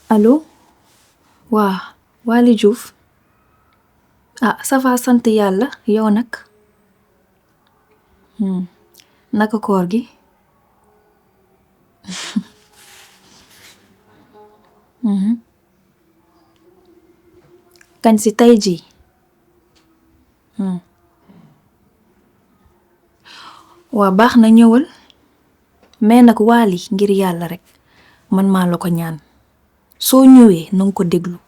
Allô? Waa Waly Diouf. Ah ça va sant yàlla yow nag. Naka koor gi. Kañ si tey jii. waa baax na ñëwal mais nag Waly ngir yàlla rekk man maa la ko ñaan soo ñëwee nanga ko déglu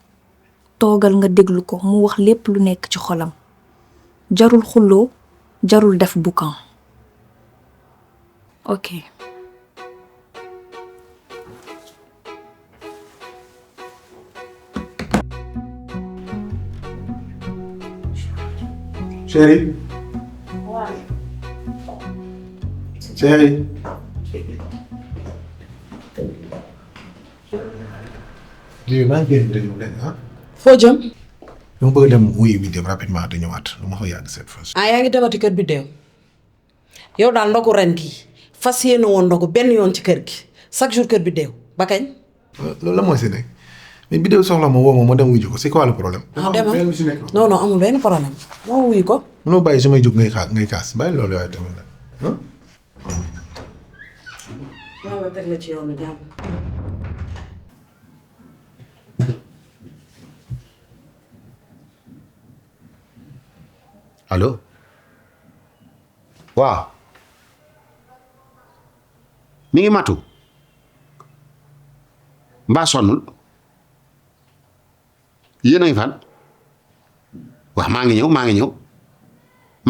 toogal nga déglu ko mu wax lépp lu nekk ci xolam jarul xulloo jarul def boucan. ok. Chérie. Chérie. lii maa ngi génn dañu leen ah. foo jëm. dama bëgg dem wuyu bi dem rapidement te ñëwaat lu ma ko yàgg cette fois. yaa ngi demati kër Bidew yow daal ndogu ren gi fas yéene woon ndogu benn yoon ci kër gi chaque jour kër Bidew ba kañ. loolu la mooy si nekk mais Bidew soxla ma woo ma dem wuyu ko c'est quoi le problème. demal non non amul benn problème moo wuyu ko. mënoo bàyyi su may jóg ngay kaas bàyyi loolu yooyu tamit nag ah. waaw teg la ci yoonu jàmm. allo waaw mi ngi matu mbaa sonnul yéen a ngi fan waaw maa ngi ñëw maa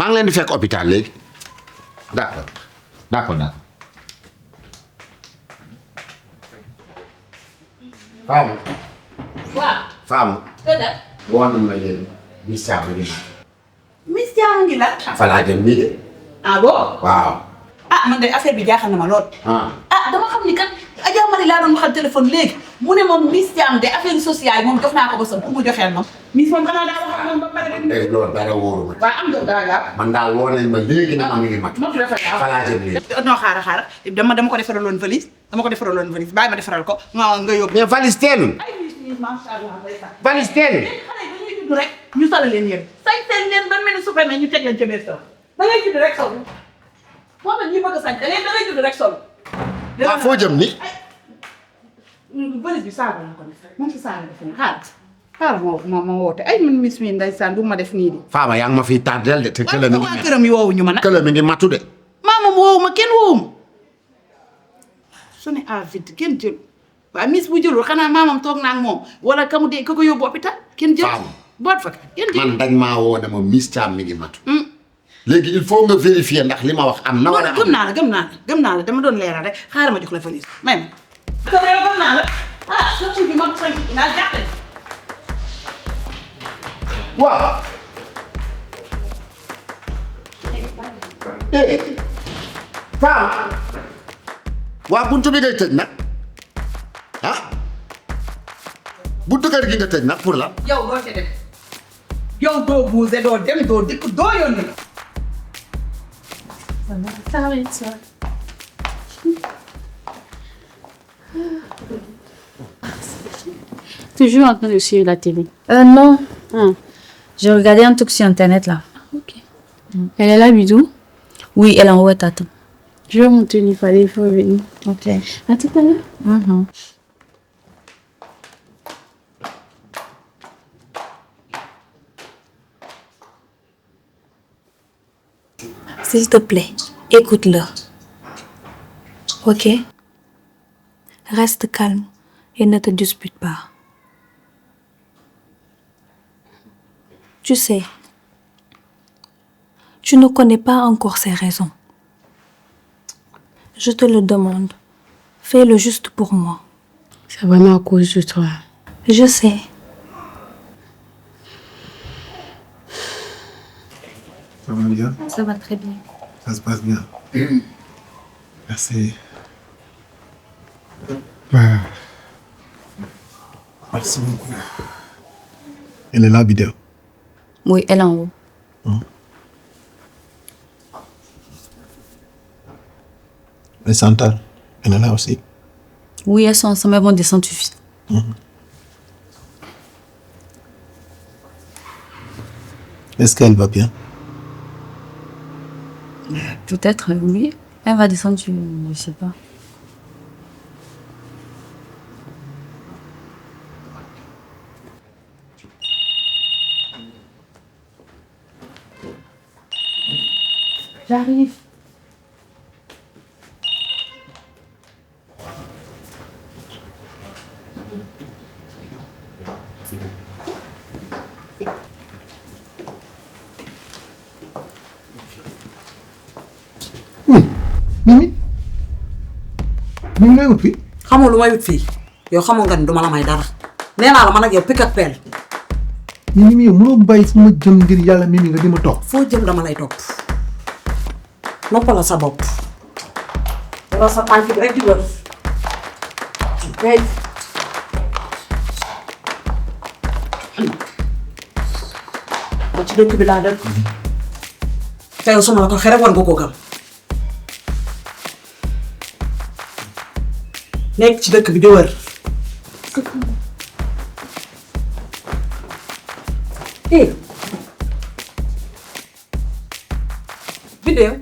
ngi leen di fekk hôpital léegi d'accord d'accord Faamu. waaw. Faamu. dëgg woon nañ ma leen Miss Thiam ngi Miss Thiam ngi la. fa laa jëm nii de. ah bon. waaw. ah man de affaire bi jaaxal na ma lool. dama xam ni kat Adja Marie laa doon waxal téléphone léegi mu ne moom Miss Thiam de affaire sociale moom jox naa ko ba sonn pour mu joxeel moom. Miss moom xanaa daa wax ak moom ba pare rek. loolu dara wóoru ma. waaw am na dara man daal woo nañ ma léegi na ma mi ngi mat. fa laa jëm léegi. non xaaral dama ko defaraloon valise bàyyi ma defaral ko nga yóbbu. mais valise teelul. ay Miss macha allah valise teelul. xale yi dañuy judd rek ñu sala leen yéen sañ leen ba mel ni su ñu teg leen ca biir sol da ngay judd rek sol moom la ñuy bëgg a sañ da ngay judd rek sol. waaw foo jëm ni valise bi saabu la ko def rek moom si saabu def nii xaaral ma woote ay man Miss mi ndeysaan du ma def nii di. Faama yaa ngi ma fiy tardel de te kële mi ngi. waa këram yi woowuñu ma nag. kële mi ngi matu de. maamam woowu ma kenn woowu ma. sonné à vide kenn jël waaye Miss bu jëlul xanaa maamam toog naa ak moom wala ka mu dee ka ko yóbbu hôpital kenn jël. Faama boot fa kenn jël. man dañ maa woo ne ma Miss Thiam mi ngi matu. léegi il faut nga vérifier ndax li ma wax am na wala am. gëm naa la dama doon leeral rek xaaral ma jox la valise may ma. gëm naa la sa tur bi ma sañ naa jàppale. waaw. Faama. waa buntu bi ngay tëj nag ah buntu kër gi nga tëj nag pour la. yow doo ci dem yow doo buuse doo dem doo dikk doo yónni. Ça va être ça. Toujours en train de suivre la télé. Non. Ah. J'ai regardé un truc sur internet là. Ok. Elle est là, Bidou? Oui, elle est en haut, t'attends. Je vais monter, il fallait, il faut venir. Ok. À tout à l'heure. S'il te plaît, écoute-le. Ok? Reste calme et ne te dispute pas. Tu sais, tu ne connais pas encore ses raisons. Je te le demande. Fais-le juste pour moi. C'est vraiment à cause de toi. Je sais. Ça va bien? Ça va très bien. Ça se passe bien. Merci. Merci beaucoup. Elle est là, Bidew. Oui, elle est en haut. Et Chantal, elle est là aussi. Oui, elles sont ensemble, elles vont descendre, tu fais. Est-ce qu'elle va bien? Peut-être, oui. Elle va descendre, je sais pas. J'arrive. Mimi lay wut fii. xamoo lu may wut fii yow xamoo nga ni duma la may dara nee naa la man ak yow pik ak peel Mimi yow mënoo bàyyi fu ma jëm ngir yàlla Mimi nga di ma toog. foo jëm dama lay topp noppala sa bopp yow sa tànk bi rek di wër hey ba ci dëkk bi laa dëkk te yow su ma la ko xere war nga ko gëm nekk ci dëkk bi di wër Biddew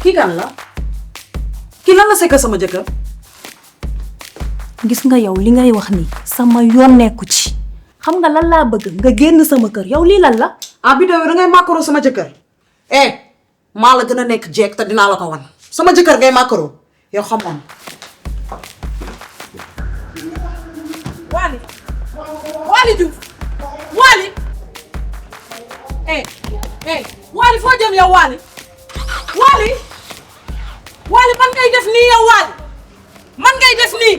kii kan la kii lan la sekk sama jëkkër gis nga yow li ngay wax ni sama yoon nekku ci xam nga lan laa bëgg nga génn sama kër yow lii lan la. ah Biddew da ngay màkkaroo sama jëkkër maa la gën a nekk jeeg te dinaa la ko wan sama jëkkër ngay màkkaroo yow xamoon Waly Diouf Waly Waly foo jëm yow Waly Waly man ngay def nii yow Waly man ngay def nii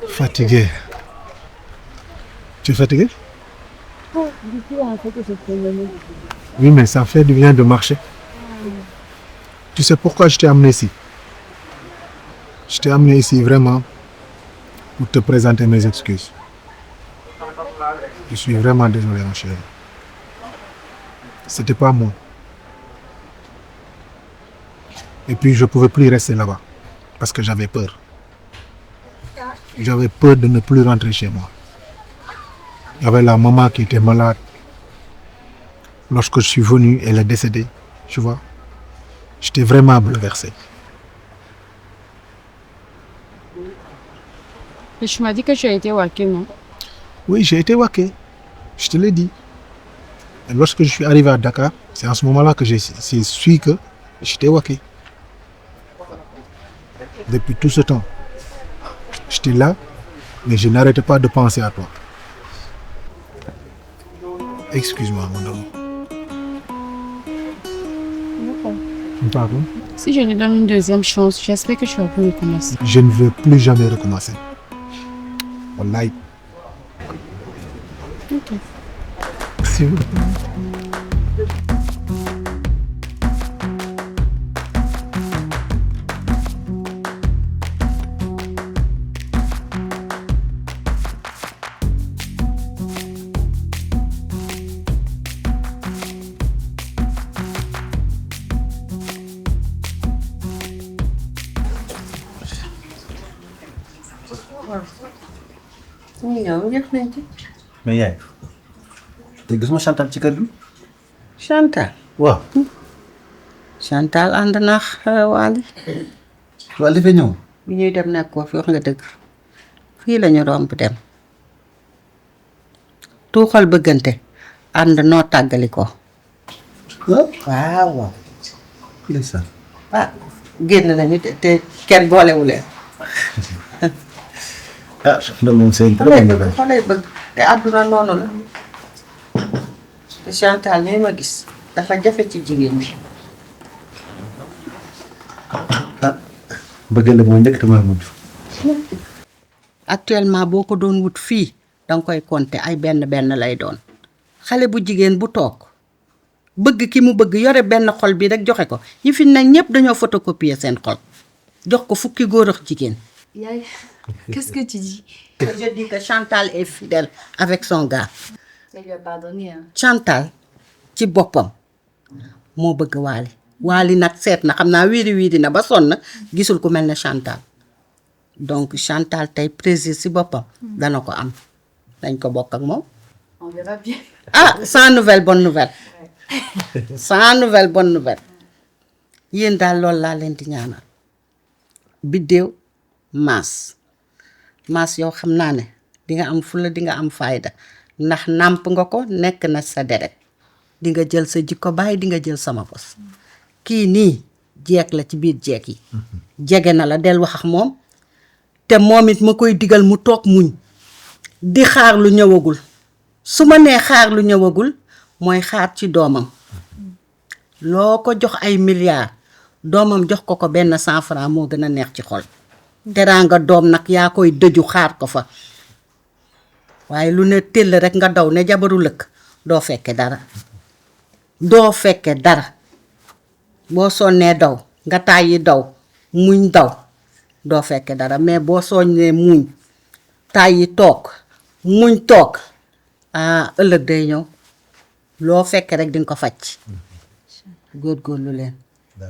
Fatigué. Tu es fatigué? Oui, mais ça fait du bien de marcher. Tu sais pourquoi je t'ai amené ici? Je t'ai amené ici vraiment pour te présenter mes excuses. Je suis vraiment désolé, mon chéri. C'était pas moi. Et puis je pouvais plus rester là-bas parce que j'avais peur. J'avais peur de ne plus rentrer chez moi. Il y avait la maman qui était malade. Lorsque je suis venu, elle est décédée. Tu vois? J'étais vraiment bouleversé. Et tu m'as dit que tu as été waké, non? Oui, j'ai été waké. Je te l'ai dit. Et lorsque je suis arrivé à Dakar, c'est à ce moment-là que j'ai su que j'étais waké. Depuis tout ce temps, j'étais là, mais je n'arrêtais pas de penser à toi. Excuse-moi, mon amour. Pardon? Si je te donne une deuxième chance, j'espère que tu vas plus recommencer. Je ne veux plus jamais recommencer. Wallahi. Ok. Merci. mais yaay te gisuma Chantal ci kër gi. Chantal. waaw. Chantal ànd naax Waly. waaw dafay ñëw. bi ñuy dem nekkoo fi wax nga dëgg fii lañu romb dem tuuxal bëggante ànd noo tàggali ko. waaw waaw. ndeysaan. ah génn nañu te kenn boolewu leen. ah soxna moom c'est très bonne nouvelle. xolay bëgg te àdduna noonu la te Chantal nii ma gis dafa jafe ci jigéen ñi. ah bëgg la mooy njëkk te mooy mujj. actuellement boo ko doon wut fii danga koy compter ay benn benn lay doon xale bu jigéen bu toog bëgg ki mu bëgg yore benn xol bi rek joxe ko ñi fi ne ñëpp dañoo photocopier seen xol jox ko fukki góor ak jigéen. Yaay, qu'est-ce que tu dis? Je dis que Chantal est fidèle avec son gars. Elle lui a pardonné. Hein. Chantal ci boppam moo bëgg Waly Waly nag seet na xam naa wiiri na ba sonn gisul ku mel ne Chantal donc Chantal tey plaisir si boppam dana ko am dañ ko bokk ak moom. On verra bien. ah sans nouvelle bonne nouvelle. sans nouvelle bonne nouvelle. yéen daal loolu laa leen di ñaanal. biddéew maas yow xam naa ne di nga am fulla di nga am fayda ndax nàmp nga ko nekk na sa deret di nga jël sa jikko bàyyi di nga jël sama bos kii nii jeeg la ci biir jeeg yi jege na la del wax ak moom te moom it ma koy digal mu toog muñ di xaar lu ñëwagul su ma nee xaar lu ñëwagul mooy xaar ci doomam loo ko jox ay milliards doomam jox ko benn 100 francs moo gën a neex ci xol teraanga doom nag yaa koy dëju xaar ko fa waaye lu ne tëll rek nga daw ne jabaru lëkk doo fekke dara boo sonnee daw nga tàyyi daw muñ daw doo fekke dara mais boo sonnee muñ tàyyi toog muñ toog ëllëg day ñëw loo fekke rek dinga ko faj góorgóorlu leen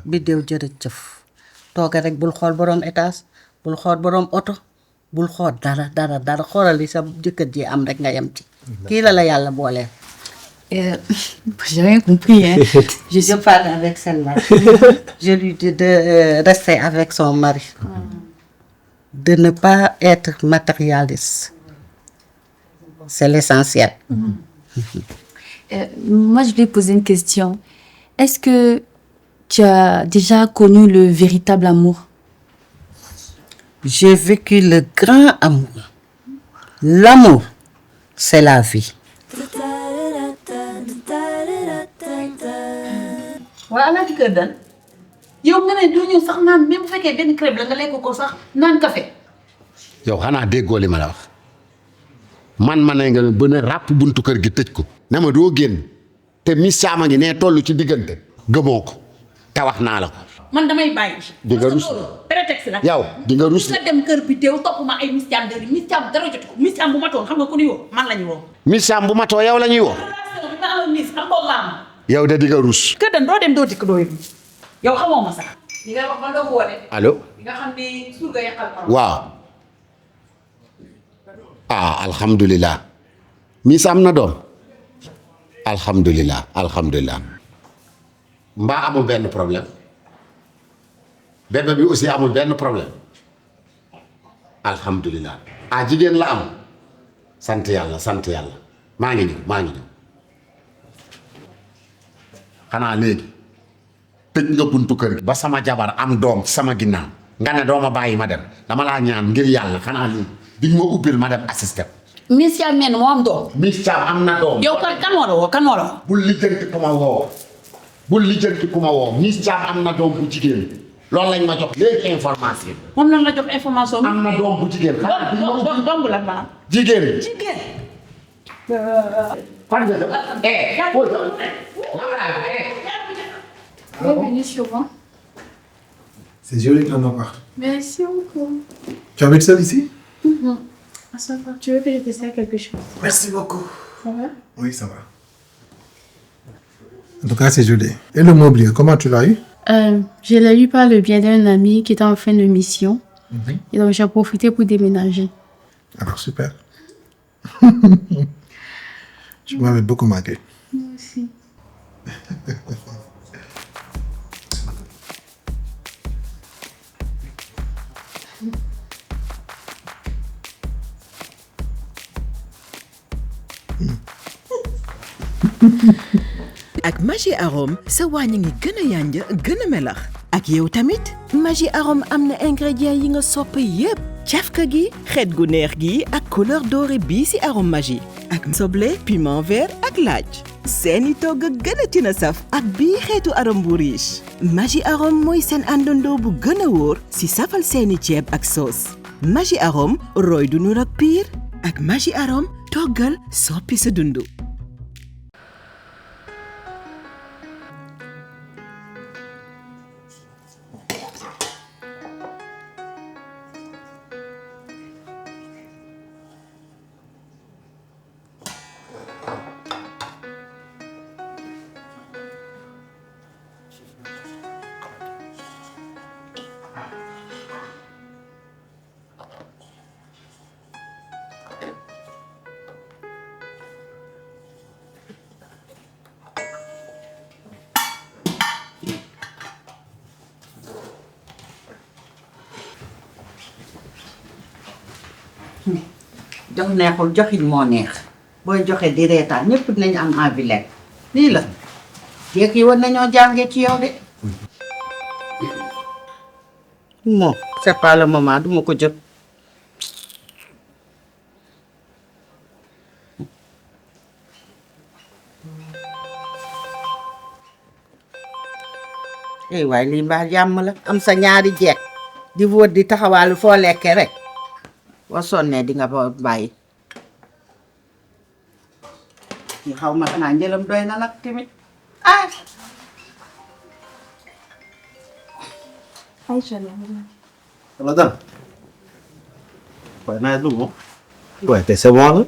biddéew jërëjëf tooga rek bul xool borom étage bul xool borom oto bul xool dara xoolal li sa jëkkër ji am rek nga yem ci kii la yàlla booleel. J'ai rien compris, hein. Je parle avec celle-là. Je lui dis de rester avec son mari. De ne pas être matérialiste. C'est l'essentiel. Moi, je vais poser une question. Est-ce que tu as déjà connu le véritable amour? J'ai vécu le grand amour. L'amour, c'est la vie. waaye alaati kër dan yow nga ne doo ñëw sax naan même bu fekkee benn crêpe la nga lekk ko sax naan café. yow xanaa déggoo li ma la wax man ma ne nga ba ne ràpp buntu kër gi tëj ko ne ma doo génn te Miss Thiam a ngi ne toll ci diggante gëmoo ko te wax naa la ko. man damay bàyyi. di nga rus prétexte la. yow di nga rus. nga dem kër bi teew topp ma ay Miss Thiam dara jot ko Miss Thiam bu matoon xam nga ku ñu woo man la ñu woo. Miss Thiam bu matoo yow la ñuy woo. relation bi ma am Miss xam nga maam. yow de di nga rus. kër dan doo dem doo dikk doo yëg yow xamoo ma sax. li nga wax man doo ko wone. allo. li nga xam ni suur nga yàqal ma. waaw. alhamdulilah. Miss am na doom. alhamdulilah. mbaa amul benn problème. bébé bi aussi amul benn problème. alhamdulilah. jigéen la am. sant yàlla. maa ngi ñëw. xanaa léegi tëj nga buntu kër gi ba sama jabar am doom sama ginnaaw nga ne doo ma bàyyi ma dem dama laa ñaan ngir yàlla xanaa léegi di nga ma ubbil ma dem assisté. Miss Thiam mel moo am doom. Miss Thiam am na doom. yow kan moo la woo. bul lijjanti ku ma woo. Miss Thiam am na doom bu jigéen loolu lañ ma jox léegi information. moom lan la jox information bi. am na doom bu jigéen. doom bu lan maanaam. jigéen. fan nga Bienvenue sur moi. C'est joli ton appart. Merci beaucoup. Tu habites seul ici? À savoir, tu veux que je te sers quelque chose? Merci beaucoup. Ça va? Oui, ça va. En tout cas, c'est joli. Et le mobilier, comment tu l'as eu? Je l'ai eu par le biais d'un ami qui était en fin de mission. Et donc, j'ai profité pour déménager. Alors, super. Tu m'avais beaucoup manqué. Moi aussi. ak Maggi Arôme sa waañ ngi gën a yànja gën a melax ak yow tamit Maggi Arôme am na ingrédients yi nga sopp yépp cafka gi xeet gu neex gi ak couleur dorée bii ci arôme Maggi ak soble piment vert ak laaj seeni togg gën a tina saf ak bii xeetu arôme bu riche Maggi Arôme mooy seen àndandoo bu gën a wóor ci safal seeni ceeb ak soos Maggi Arôme roy du nur ak piir ak Maggi Arôme toggal soppi sa dundu. jox neexul joxin moo neex booy joxe di reetaan ñëpp dinañ am envie lekk lii la jéeg yi war nañoo jàngee ci yow de moom c'est pas le moment duma ko jot waaye lii mbaa jàmm la am sa ñaari jeeg di wër di taxawaalu foo lekkee rek boo sonnee di nga bàyyi yi xaw ma xanaa njëlam doy na nag tamit Ramadan. Ouais, naa dugg. Ouais, te c'est bon.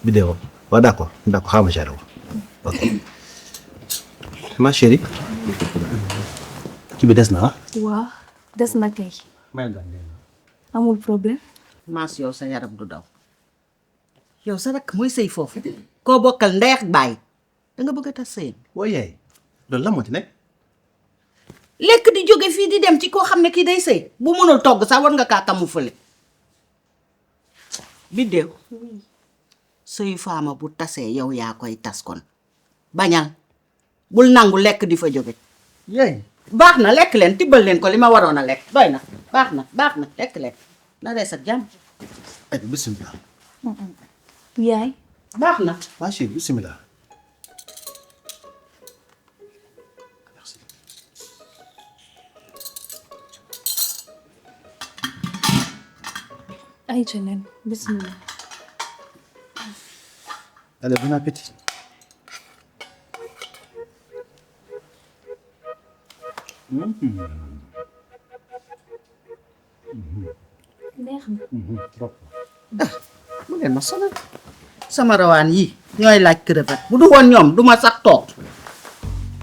Vidéo. Ouais, d'accord. D'accord, xaaral ma chérie. Ok. Ma chérie. Kii bi des na ah. waaw des na kay. may nga amul problème. maas yow sa yaram du daw yow sa rakk mooy sëy foofu koo bokkal ndey ak baay danga bëgg a tas sëy woo yaay loolu la moo ci nekk. lekk di jóge fii di dem ci koo xam ne kii day sëy bu mënul togg sax war nga kaa kamu fële Biddéew sëyu faama bu tasee yow yaa koy tas kon bañal bul nangu lekk di fa jóge yaay. baax na lekk leen tibbal leen ko li ma waroon a lekk doy na baax na lekk leen na rees ak jàmm ay bismillah. yaay. baax na Ma chérie, bismillah. Merci. ay nen bismillah. Allez, bon appétit. neex na. mu leen ma sonal sama rawaan yi ñooy laaj crevette bu du woon ñoom du ma sax toog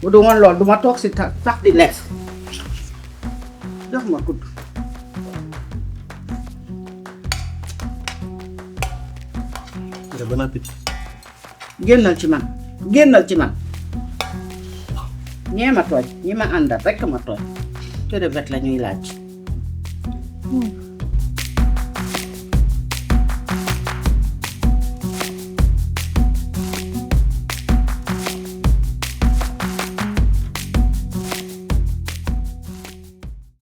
bu du woon loolu du ma toog si sax di nekk jox ma kudd Allez, bon appétit. génnal ci man ñee ma tooñ ñi ma àndal rekk ma tooñ crevette la ñuy laaj